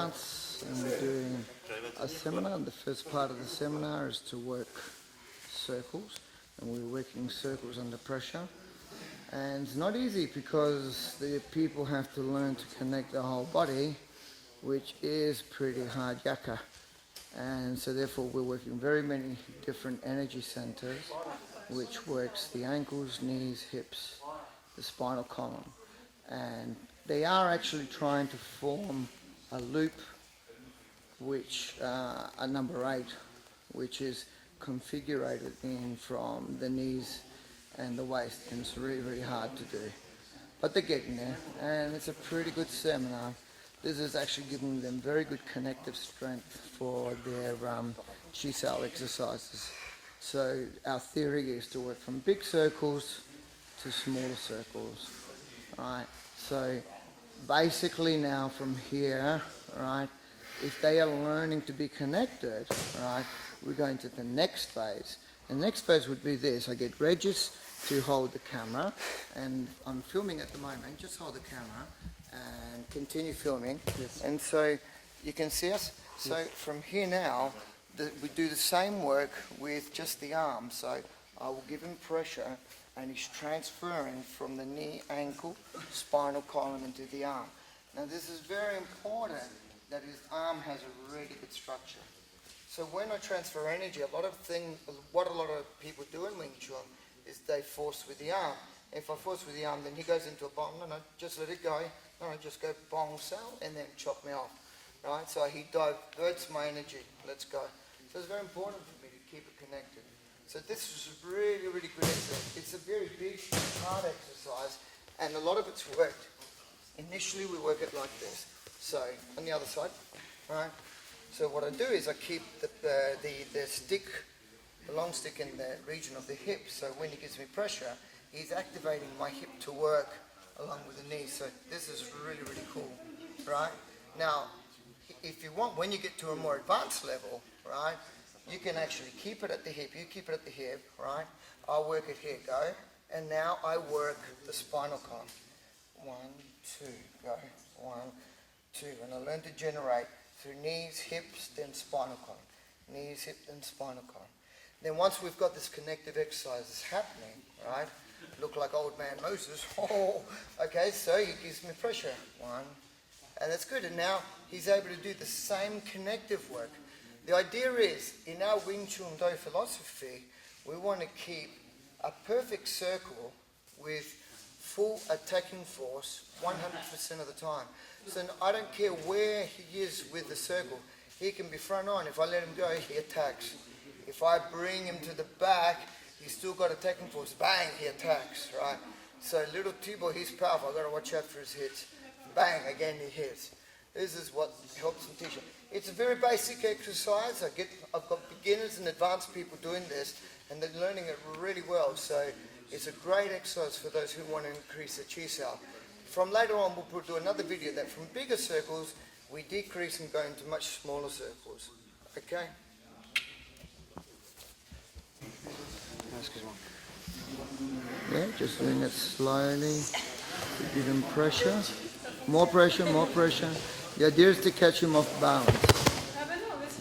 workouts, and we're doing a seminar. The first part of the seminar is to work circles, and we're working circles under pressure. And it's not easy because the people have to learn to connect the whole body, which is pretty hard yakka. And so therefore we're working very many different energy centers, which works the ankles, knees, hips, the spinal column. And they are actually trying to form a loop, which a number 8, which is configured in from the knees and the waist, and it's really, really hard to do. But they're getting there, and it's a pretty good seminar. This is actually giving them very good connective strength for their chi cell exercises. So our theory is to work from big circles to smaller circles, right? So basically now from here, right, if they are learning to be connected, right, we're going to the next phase. The next phase would be this. I get Regis to hold the camera, and I'm filming at the moment. Just hold the camera and continue filming. Yes. And so you can see us. So yes. From here now, we do the same work with just the arm. So I will give him pressure, and he's transferring from the knee, ankle, spinal column into the arm. Now this is very important that his arm has a really good structure. So when I transfer energy, what a lot of people do in Wing Chun is they force with the arm. If I force with the arm, then he goes into a bong. No, just let it go. No, just go bong cell and then chop me off. Right? So he diverts my energy. Let's go. So it's very important for me to keep it connected. So this is really, really good exercise. It's a very big, hard exercise, and a lot of it's worked. Initially, we work it like this. So on the other side, right? So what I do is I keep the stick, the long stick in the region of the hip. So when he gives me pressure, he's activating my hip to work along with the knee. So this is really, really cool, right? Now, if you want, when you get to a more advanced level, right, you can actually keep it at the hip. You keep it at the hip, right? I'll work it here, go. And now I work the spinal column. 1, 2, go. 1, 2. And I learn to generate through knees, hips, then spinal column. Knees, hip, then spinal column. Then once we've got this connective exercise happening, right? Look like old man Moses. Oh, okay, so he gives me pressure. 1. And that's good. And now he's able to do the same connective work. The idea is, in our Wing Chun Do philosophy, we want to keep a perfect circle with full attacking force 100% of the time. So I don't care where he is with the circle. He can be front on. If I let him go, he attacks. If I bring him to the back, he's still got attacking force. Bang, he attacks, right? So little Tibo, he's powerful. I've got to watch out for his hits. Bang, again he hits. This is what helps him teach him. It's a very basic exercise. I've got beginners and advanced people doing this, and they're learning it really well. So it's a great exercise for those who want to increase their chi cell. From later on, we'll do another video that from bigger circles, we decrease and go into much smaller circles. Okay? Yeah, just doing it slowly. Give him pressure. More pressure, more pressure. The idea is to catch him off balance.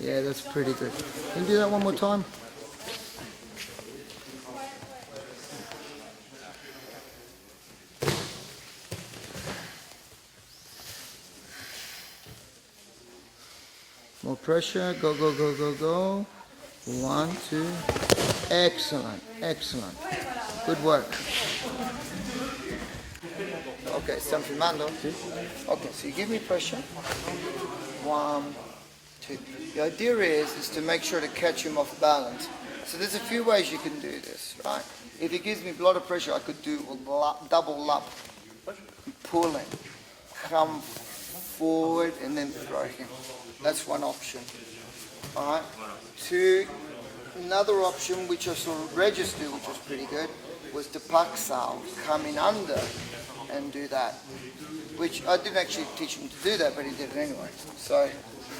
Yeah, that's pretty good. Can you do that one more time? More pressure. Go, go, go, go, go. 1, 2. Excellent, excellent. Good work. Okay, stiamo filmando? Okay, so you give me pressure. 1, 2. The idea is to make sure to catch him off balance. So there's a few ways you can do this, right? If he gives me a lot of pressure, I could do a double up, pulling, come forward and then throw him. That's one option. All right. 2. Another option, which I saw Regis do, which was pretty good, was the paksal, come in under and do that. Which I didn't actually teach him to do that, but he did it anyway. So,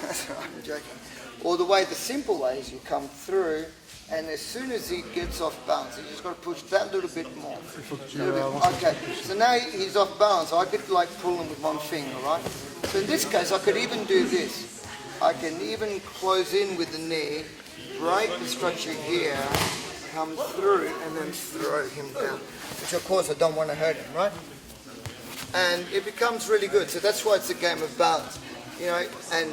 I'm joking. Or the simple way is you come through And as soon as he gets off balance, you just got to push that little bit more. Il faut que tu Okay, so now he's off balance. I could like pull him with one finger, right? So in this case, I could even do this. I can even close in with the knee, break the structure here, come through, and then throw him down. Which of course I don't want to hurt him, right? And it becomes really good. So that's why it's a game of balance, you know. And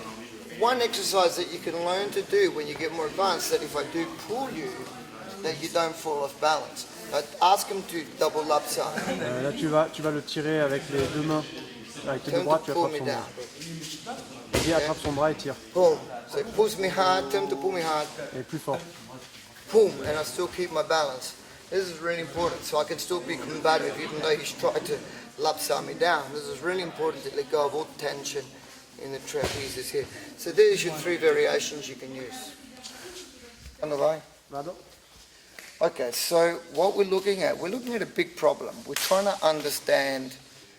one exercise that you can learn to do when you get more advanced, that if I do pull you, that you don't fall off balance. But ask him to double lapsa. Là, tu vas le tirer avec les deux mains. Avec tes deux bras, tu attrapes son bras. Vas-y, attrape son bras et tire. Pull. So he pulls me hard, tell him to pull me hard. Et plus fort. Boom, and I still keep my balance. This is really important, so I can still be combative even though he's tried to lapsa me down. This is really important to let go of all tension in the trapezes here. So there's your 3 variations you can use. Underway? Okay, so what we're looking at a big problem. We're trying to understand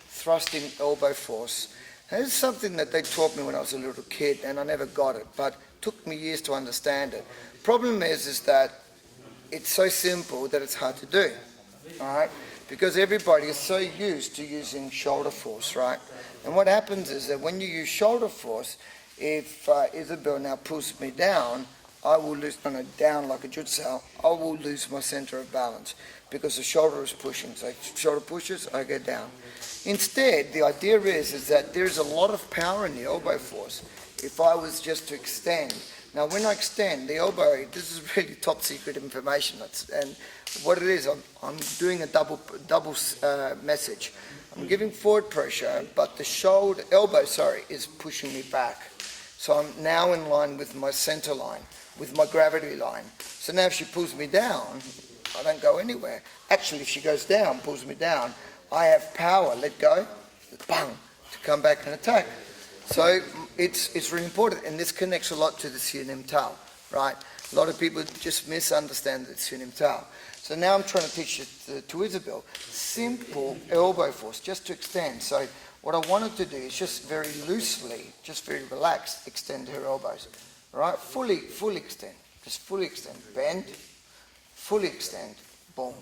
thrusting elbow force. And this is something that they taught me when I was a little kid, and I never got it, but it took me years to understand it. Problem is that it's so simple that it's hard to do, all right? Because everybody is so used to using shoulder force, right? And what happens is that when you use shoulder force, if Isabel now pulls me down, I will lose, down like a jutsu, I will lose my center of balance because the shoulder is pushing. So if shoulder pushes, I go down. Instead, the idea is that there's a lot of power in the elbow force if I was just to extend. Now, when I extend the elbow, this is really top secret information. And what it is, I'm doing a double message. I'm giving forward pressure, but the elbow is pushing me back. So I'm now in line with my center line, with my gravity line. So now if she pulls me down, I don't go anywhere. Actually, if she goes down, pulls me down, I have power, let go, bang, to come back and attack. So it's really important, and this connects a lot to the Sunim Tao, right? A lot of people just misunderstand the Sunim Tao. So now I'm trying to teach it to Isabel. Simple elbow force, just to extend. So what I wanted to do is just very loosely, just very relaxed, extend her elbows. Right? Fully extend. Just fully extend. Bend, fully extend. Boom.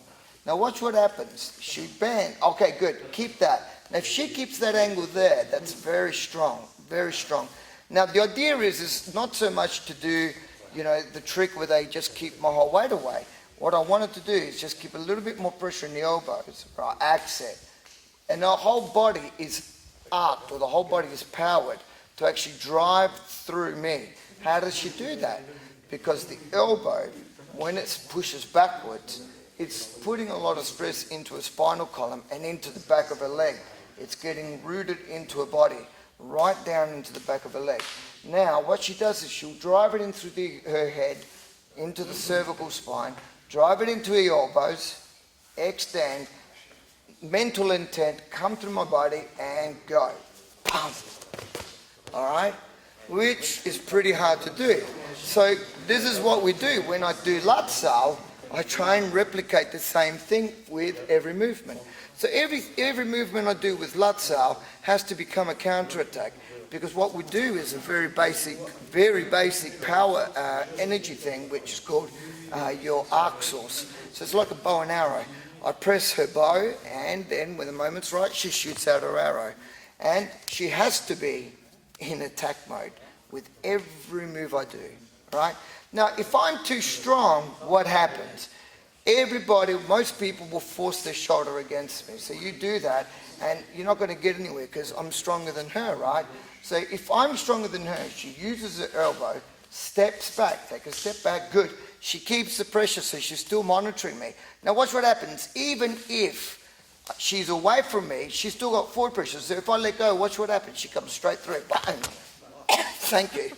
Now watch what happens. She bend. Okay, good. Keep that. Now if she keeps that angle there, that's very strong. Very strong. Now the idea is not so much to do, the trick where they just keep my whole weight away. What I wanted to do is just keep a little bit more pressure in the elbows, right? Accent. And the whole body is arced, or the whole body is powered to actually drive through me. How does she do that? Because the elbow, when it pushes backwards, it's putting a lot of stress into a spinal column and into the back of her leg. It's getting rooted into her body, right down into the back of her leg. Now, what she does is she'll drive it in through her head, into the cervical spine, drive it into her elbows, extend, mental intent, come through my body, and go. Pump. All right? Which is pretty hard to do. So this is what we do. When I do Latsal, I try and replicate the same thing with every movement. So every movement I do with Latsal has to become a counterattack, because what we do is a very basic power energy thing, which is called your arc source. So it's like a bow and arrow. I press her bow, and then when the moment's right, she shoots out her arrow. And she has to be in attack mode with every move I do, right? Now, if I'm too strong, what happens? Most people will force their shoulder against me. So you do that, and you're not going to get anywhere because I'm stronger than her, right? So if I'm stronger than her, she uses her elbow, steps back, take a step back, good. She keeps the pressure, so she's still monitoring me. Now watch what happens. Even if she's away from me, she's still got forward pressure. So if I let go, watch what happens. She comes straight through. Bang! Thank you.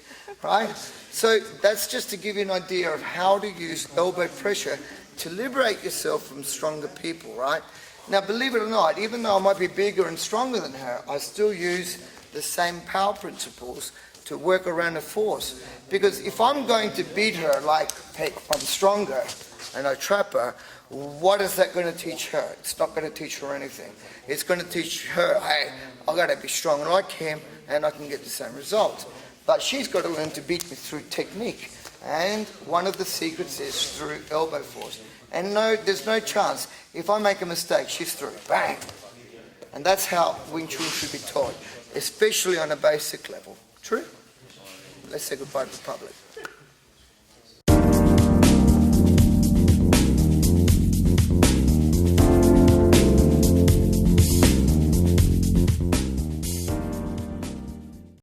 Right? So that's just to give you an idea of how to use elbow pressure to liberate yourself from stronger people, right? Now, believe it or not, even though I might be bigger and stronger than her, I still use the same power principles to work around the force. Because if I'm going to beat her like, hey, I'm stronger, and I trap her, what is that going to teach her? It's not going to teach her anything. It's going to teach her, hey, I've got to be strong like him, and I can get the same results. But she's got to learn to beat me through technique. And one of the secrets is through elbow force. And no, there's no chance. If I make a mistake, she's through. Bang! And that's how Wing Chun should be taught, especially on a basic level. True? Let's say goodbye to the public.